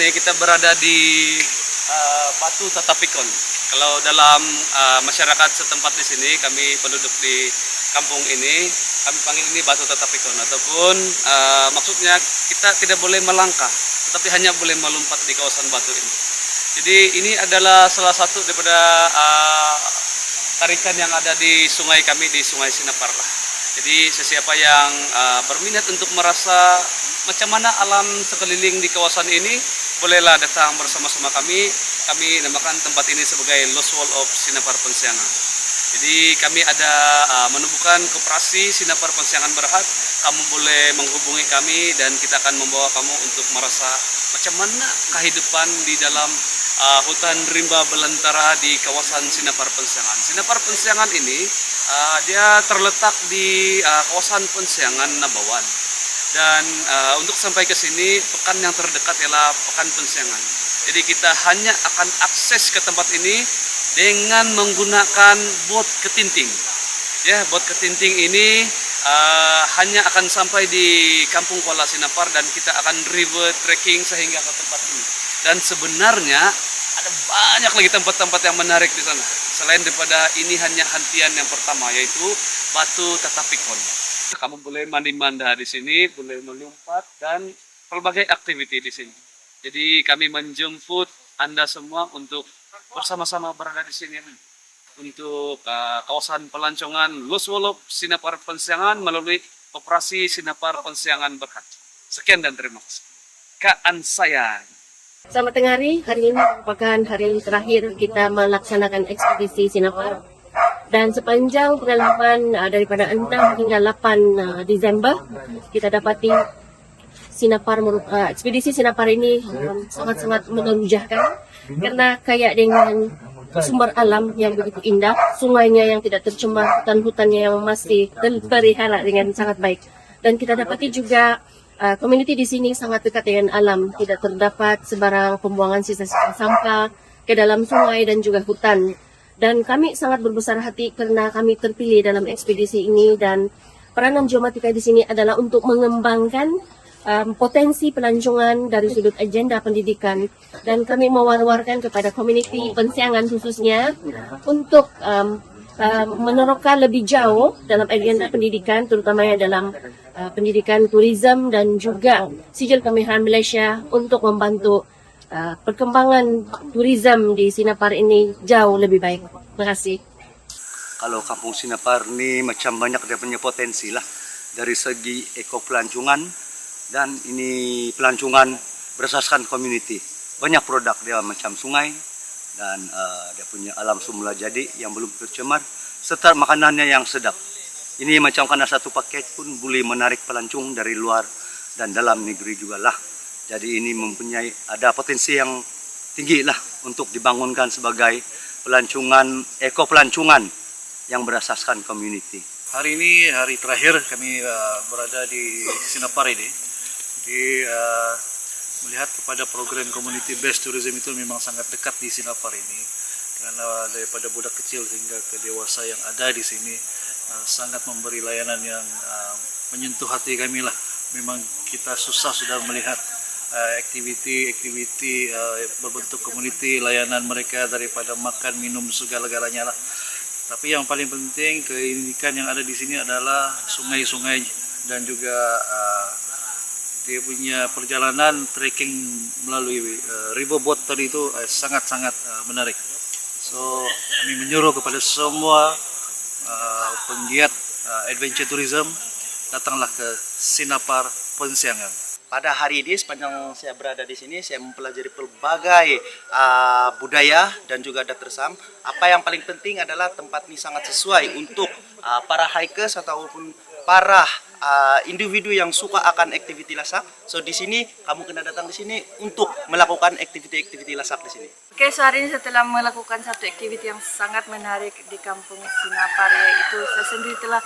ini kita berada di Batu Tatapikon. Kalau dalam masyarakat setempat di sini, kami penduduk di kampung ini, kami panggil ini Batu Tatapikon. Ataupun maksudnya kita tidak boleh melangkah, tetapi hanya boleh melompat di kawasan batu ini. Jadi ini adalah salah satu daripada tarikan yang ada di sungai kami, di Sungai Sinapar lah. Jadi sesiapa yang berminat untuk merasa macam mana alam sekeliling di kawasan ini, bolehlah datang bersama-sama kami. Kami namakan tempat ini sebagai Lost Wall of Sinapar Pensiangan. Jadi kami ada menubuhkan koperasi Sinapar Pensiangan Berhad. Kamu boleh menghubungi kami dan kita akan membawa kamu untuk merasa macam mana kehidupan di dalam hutan rimba belantara di kawasan Sinapar Pensiangan. Sinapar Pensiangan ini dia terletak di kawasan Pensiangan Nabawan. Dan untuk sampai ke sini, pekan yang terdekat ialah Pekan Pensiangan. Jadi kita hanya akan akses ke tempat ini dengan menggunakan bot ketinting. Ya, bot ketinting ini hanya akan sampai di Kampung Kuala Sinapar dan kita akan river trekking sehingga ke tempat ini. Dan sebenarnya ada banyak lagi tempat-tempat yang menarik di sana. Selain daripada ini hanya hentian yang pertama, yaitu Batu Tatapikon. Kamu boleh mandi-manda di sini, boleh melompat dan berbagai aktiviti di sini. Jadi kami menjemput Anda semua untuk bersama-sama berada di sini untuk kawasan pelancongan Lost Wall of Sinapar Pensiangan melalui operasi Sinapar Pensiangan Berhad. Sekian dan terima kasih. Kaan saya. Selamat tengah hari. Hari ini merupakan hari terakhir kita melaksanakan ekspedisi Sinapar. Dan sepanjang pengalaman daripada 6 hingga 8 Desember, kita dapati ekspedisi Sinapar ini sangat-sangat menunjukkan karena kaya dengan sumber alam yang begitu indah, sungainya yang tidak tercemar, hutan-hutannya yang masih terpelihara dengan sangat baik. Dan kita dapati juga komuniti di sini sangat dekat dengan alam, tidak terdapat sebarang pembuangan sisa-sisa sampah ke dalam sungai dan juga hutan. Dan kami sangat berbesar hati karena kami terpilih dalam ekspedisi ini dan peranan Geomatika di sini adalah untuk mengembangkan potensi pelancongan dari sudut agenda pendidikan dan kami mewanti-wanti kepada komuniti Pensiangan khususnya untuk menerapkan lebih jauh dalam agenda pendidikan terutamanya dalam pendidikan turisme dan juga sijil kemitraan Malaysia untuk membantu perkembangan turisme di Sinapar ini jauh lebih baik. Terima kasih. Kalau Kampung Sinapar ini macam banyak dia punya potensi lah dari segi eko pelancongan dan ini pelancongan berdasarkan community. Banyak produk dia macam sungai dan dia punya alam semula jadi yang belum tercemar serta makanannya yang sedap. Ini macam karena satu paket pun boleh menarik pelancong dari luar dan dalam negeri juga lah. Jadi ini mempunyai ada potensi yang tinggi lah untuk dibangunkan sebagai pelancongan, eko pelancongan yang berasaskan community. Hari ini hari terakhir kami berada di Sinapar ini. Jadi melihat kepada program community based tourism itu memang sangat dekat di Sinapar ini. Karena daripada budak kecil hingga ke dewasa yang ada di sini sangat memberi layanan yang menyentuh hati kami lah. Memang kita susah sudah melihat aktiviti berbentuk community, layanan mereka daripada makan, minum, segala-galanya lah. Tapi yang paling penting keunikan yang ada di sini adalah sungai-sungai dan juga dia punya perjalanan trekking melalui riverboat tadi itu sangat-sangat menarik. So kami menyuruh kepada semua penggiat adventure tourism datanglah ke Sinapar Pensiangan. Pada hari ini sepanjang saya berada di sini, saya mempelajari berbagai budaya dan juga adat Resam. Apa yang paling penting adalah tempat ini sangat sesuai untuk para hikers ataupun para individu yang suka akan aktiviti lasak. So di sini kamu kena datang di sini untuk melakukan aktiviti-aktiviti lasak di sini. Oke, hari ini setelah melakukan satu aktiviti yang sangat menarik di Kampung Sinapar, yaitu saya sendiri telah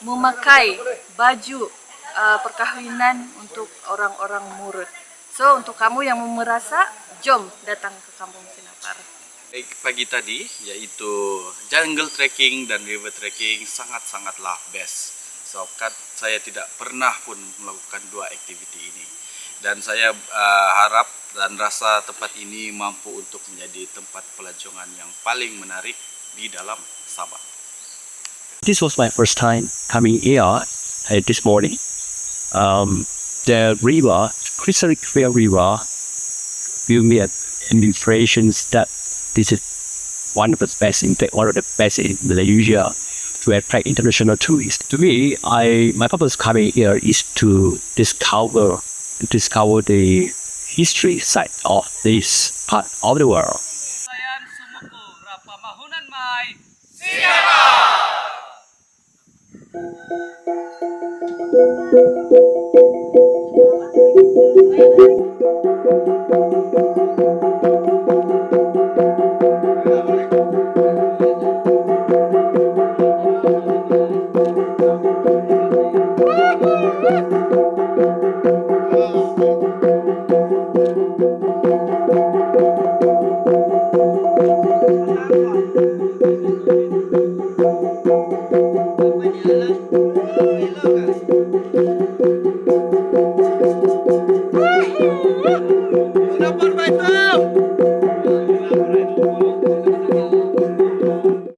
memakai baju perkahwinan untuk orang-orang Murut. So untuk kamu yang merasa, jom datang ke Kampung Sinapar. Pagi tadi yaitu jungle trekking dan river trekking sangat-sangatlah best. Sebab saya tidak pernah pun melakukan dua aktiviti ini. dan saya harap dan rasa tempat ini mampu untuk menjadi tempat pelancongan yang paling menarik di dalam Sabah. This was my first time coming here this morning. The river, crystal clear river, give me an impression that this is one of the best, in fact, one of the best in Malaysia to attract international tourists. To me, my purpose coming here is to discover the history side of this part of the world. Sayan sumuko rapa mahunan mai. Siapa?